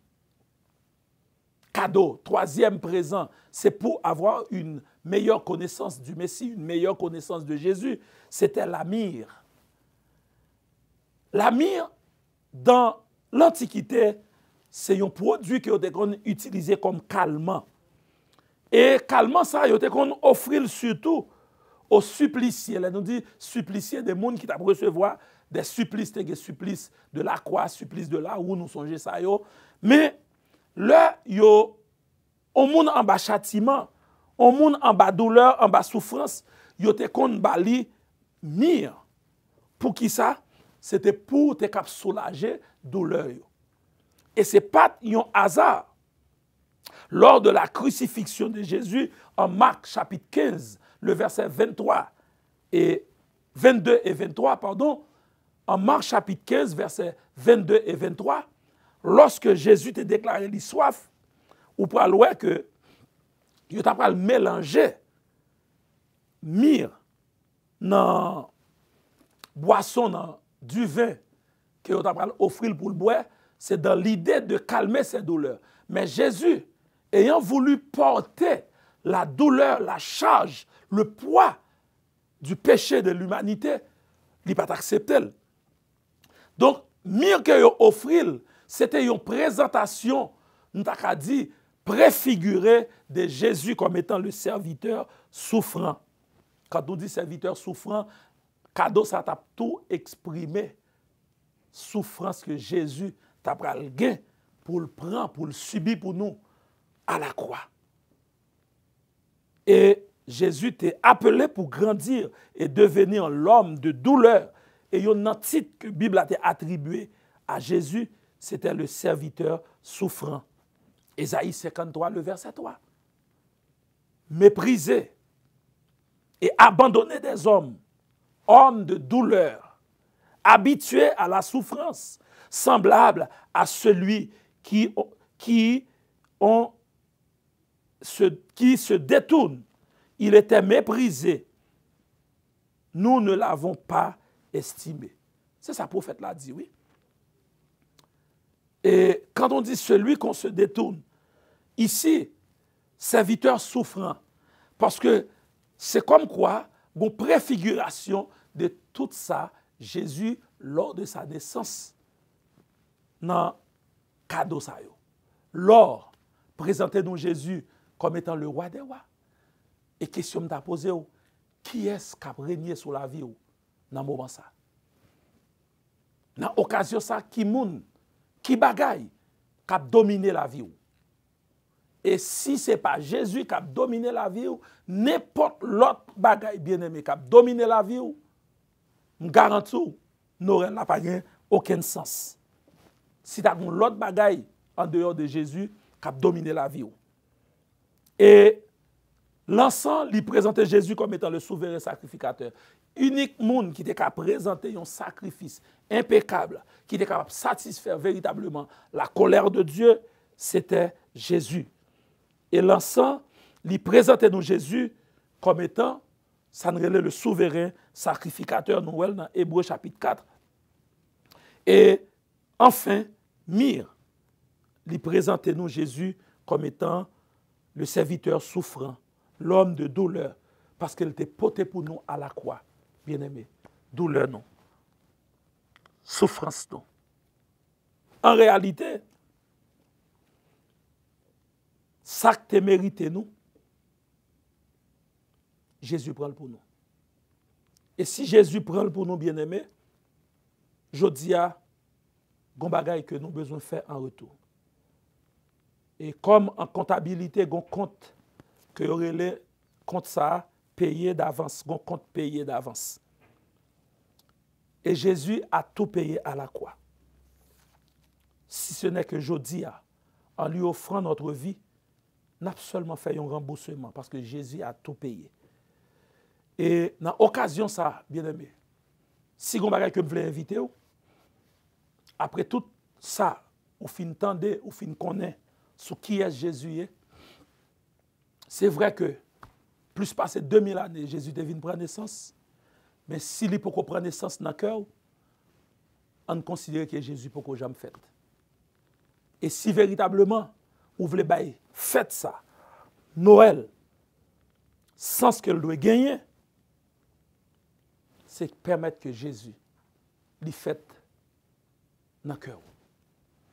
cadeau, troisième présent, c'est pour avoir une meilleure connaissance du Messie, une meilleure connaissance de Jésus. C'était la myrrhe. La myrrhe, dans l'Antiquité, c'est un produit qui a été utilisé comme calmant. Et calmant, ça a été offert surtout aux suppliciés. Là, nous dit suppliciés, des gens qui t'a recevoir des supplices, des supplices de la croix, supplices de là où nous songeons ça. Mais là, yo, on monde en bas châtiment, on monde en bas douleur, en bas souffrance, yo te kon bali myrrhe. Pour qui ça? C'était pour te cap soulager douleur. Et c'est pas un hasard. Lors de la crucifixion de Jésus, en Marc chapitre 15, le verset 23 et 22 et 23, pardon, en Marc chapitre 15, verset 22 et 23, lorsque Jésus te déclaré li soif, ou pour voir que il t'a pas mélanger myrrhe dans boisson dans du vin que t'a pas offrir pour le boire, c'est dans l'idée de calmer ses douleurs. Mais Jésus, ayant voulu porter la douleur, la charge, le poids du péché de l'humanité, il n'a pas accepté. Donc, myrrhe que offrir, c'était une présentation, nous avons dit, préfigurée de Jésus comme étant le serviteur souffrant. Quand on dit serviteur souffrant, cadeau, ça t'a tout exprimé. Souffrance que Jésus t'a pris le gain pour le prendre, pour le subir pour nous à la croix. Et Jésus t'est appelé pour grandir et devenir l'homme de douleur. Et il y a un titre que la Bible a attribué à Jésus, c'était le serviteur souffrant. Ésaïe 53, le verset 3. Méprisé et abandonné des hommes, hommes de douleur, habitués à la souffrance, semblable à celui qui se détourne. Il était méprisé. Nous ne l'avons pas estimé. C'est ça, le prophète l'a dit, oui. Et quand on dit celui qu'on se détourne, ici, serviteur souffrant, parce que c'est comme quoi, une préfiguration de tout ça, Jésus, lors de sa naissance, dans cadeau ça yo. Lors, présentez-nous Jésus comme étant le roi des rois. Et question m'a posé, qui est-ce qui a régné sur la vie dans ce moment ça? Dans l'occasion ça, qui moun, qui bagaille, qui a dominé la vie? Et si ce n'est pas Jésus qui a dominé la vie, n'importe l'autre bagaille bien-aimé qui a dominé la vie, je garantis, n'aurait pas aucun sens. Si tu as l'autre bagaille en dehors de Jésus qui a dominé la vie. Et l'encens lui présentait Jésus comme étant le souverain sacrificateur. Unique monde qui était capable de présenter un sacrifice impeccable, qui était capable de satisfaire véritablement la colère de Dieu, c'était Jésus. Et l'encens lui présentait nous Jésus comme étant, ça nous relève le souverain sacrificateur, nous voyons dans Hébreux chapitre 4. Et enfin, myrrhe lui présentait nous Jésus comme étant le serviteur souffrant, l'homme de douleur, parce qu'il était porté pour nous à la croix. Bien-aimé, douleur non, souffrance non. En réalité, ça que tu mérites nous, Jésus prend pour nous. Et si Jésus prend pour nous, bien-aimé, je dis à gon bagay que nous besoin faire en retour. Et comme en comptabilité, gon compte que aurait compte ça payé d'avance, gon compte payé d'avance. Et Jésus a tout payé à la croix. Si ce n'est que Jodia, en lui offrant notre vie, n'a seulement fait un remboursement parce que Jésus a tout payé. Et dans l'occasion, ça, bien aimé, si vous avez que vous voulez inviter, après tout ça, vous fin tendez, vous fin connaître sur qui est Jésus. C'est vrai que plus passé 2000 années, Jésus devine prendre naissance. Mais s'il est pour qu'on prenne naissance dans le cœur, on considère que Jésus pour qu'on jamais fait. Et si véritablement, vous voulez faites ça, Noël, sans ce qu'elle doit gagner, c'est permettre que Jésus lui fête dans le cœur.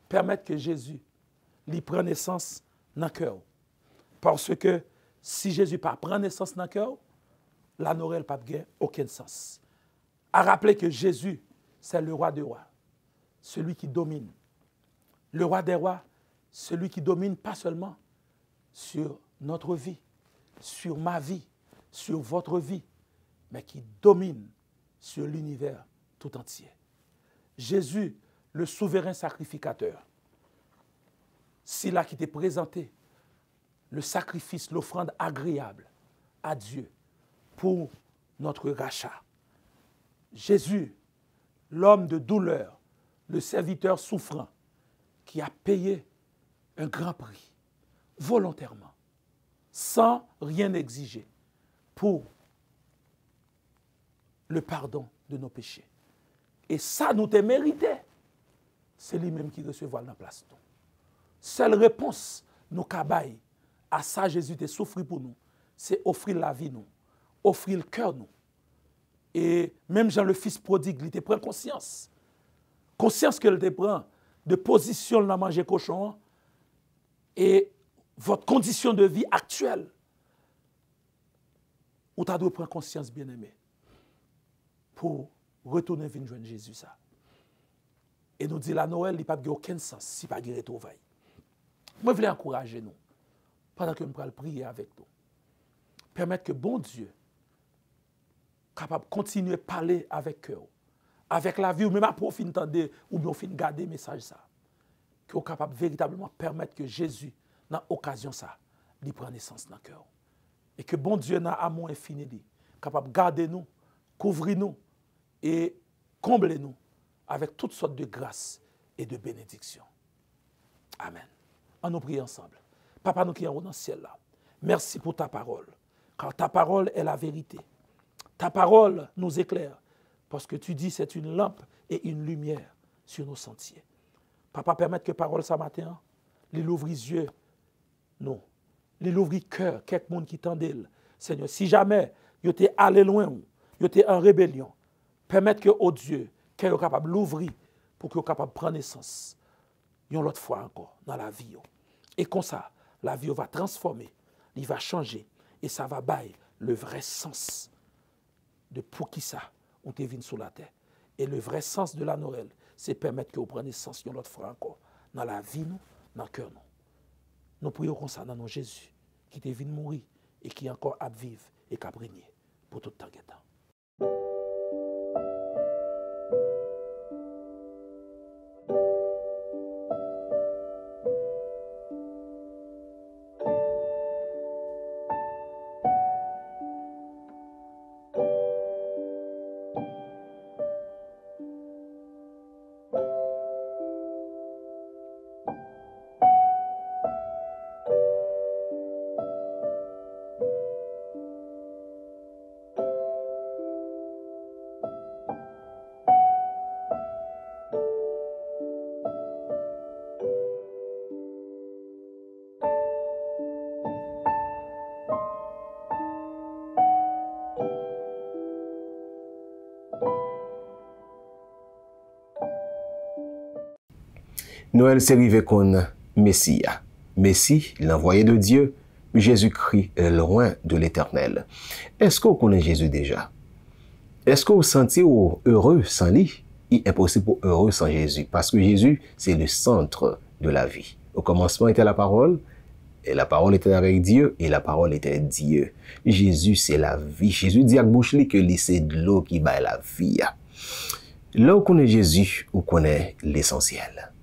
Permettre que Jésus lui prenne naissance dans le cœur. Parce que si Jésus ne prend naissance dans le cœur, la Noël n'a aucun sens. À rappeler que Jésus, c'est le roi des rois, celui qui domine. Le roi des rois, celui qui domine pas seulement sur notre vie, sur ma vie, sur votre vie, mais qui domine sur l'univers tout entier. Jésus, le souverain sacrificateur, c'est là qui t'est présenté le sacrifice, l'offrande agréable à Dieu pour notre rachat. Jésus, l'homme de douleur, le serviteur souffrant, qui a payé un grand prix, volontairement, sans rien exiger, pour le pardon de nos péchés. Et ça, nous te mérité. C'est lui-même qui recevra la place. Seule réponse, nous cabaye, à ça, Jésus t'a souffert pour nous, c'est offrir la vie, nous, offrir le cœur, nous. Et même Jean, le fils prodigue, il te prend conscience. Conscience qu'il te prend de position dans manger cochon et votre condition de vie actuelle. Ou tu dois prendre conscience, bien-aimé, pour retourner venir joindre Jésus. Ça. Et nous dit la Noël, il n'y a pas aucun sens si pas de retrouvailles. Moi, je voulais encourager nous, pendant que nous allons prier avec nous. Permettre que bon Dieu, capable de continuer à parler avec eux, avec la vie, ou même après, fin entendre, ou bien fin garder le message, ça. Que vous capable véritablement permettre que Jésus, dans l'occasion, ça, lui prenne naissance dans le cœur. Et que bon Dieu, dans l'amour infini, capable de garder nous, couvrir nous et combler nous avec toutes sortes de grâces et de bénédictions. Amen. On nous prie ensemble. Papa, nous qui sommes dans le ciel là, merci pour ta parole, car ta parole est la vérité. Ta parole nous éclaire, parce que tu dis c'est une lampe et une lumière sur nos sentiers. Papa, permette que parole ce matin, les ouvre les yeux, non, les ouvre le cœur, quelqu'un qui tendait, Seigneur. Si jamais vous êtes allé loin, vous êtes en rébellion, permette que, oh Dieu, qu'il soit capable de l'ouvrir pour qu'il soit capable de prendre naissance, une autre fois encore, dans la vie. Et comme ça, la vie va transformer, il va changer, et ça va bailler le vrai sens de pour qui ça, on te vient sur la terre. Et le vrai sens de la Noël, c'est permettre que vous preniez sens une autre fois encore, dans la vie, nous, dans le cœur. Nous prions comme ça dans nos Jésus, qui te vient mourir et qui est encore à vivre et qui a régné pour tout le temps. Noël s'est arrivé qu'on Messie. Messie, l'envoyé de Dieu, Jésus-Christ est loin de l'Éternel. Est-ce qu'on connaît Jésus déjà? Est-ce que vous sentez heureux sans lui? Il est impossible pour heureux sans Jésus, parce que Jésus, c'est le centre de la vie. Au commencement était la parole, et la parole était avec Dieu, et la parole était Dieu. Jésus, c'est la vie. Jésus dit à bouche que c'est de l'eau qui bat la vie. Là où on connaît Jésus, on connaît l'essentiel.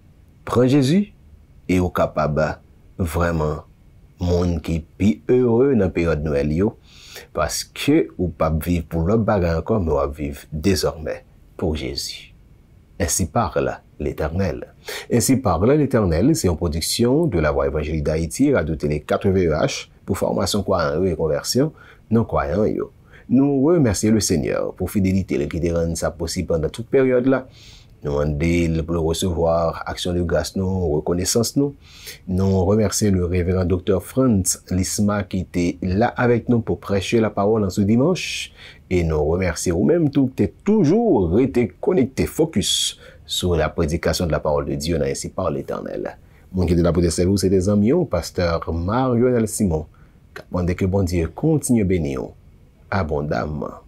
Prends Jésus et au capable vraiment monde qui est plus heureux dans la période de Noël. Parce que ou pas vivre pour l'autre bagarre encore, mais on vivre désormais pour Jésus. Ainsi parle l'Éternel. Ainsi parle l'Éternel, c'est une production de la Voix évangélique d'Haïti, Radio Télé 4 VEH, pour formation croyants et conversion, non croyants yo. Nous remercions le Seigneur pour fidélité qui te rend ça possible pendant toute période là. Nous demandons pour recevoir action de grâce, nous, reconnaissance, nous. Nous remercions le révérend Dr. Franz Lisma qui était là avec nous pour prêcher la parole en ce dimanche. Et nous remercions même tout qui est toujours été connecté, focus sur la prédication de la parole de Dieu, ainsi par l'Éternel. Mon qui est de la beauté service, c'est des amis, pasteur Mario Simon. Dès que bon Dieu continue bénir abondamment.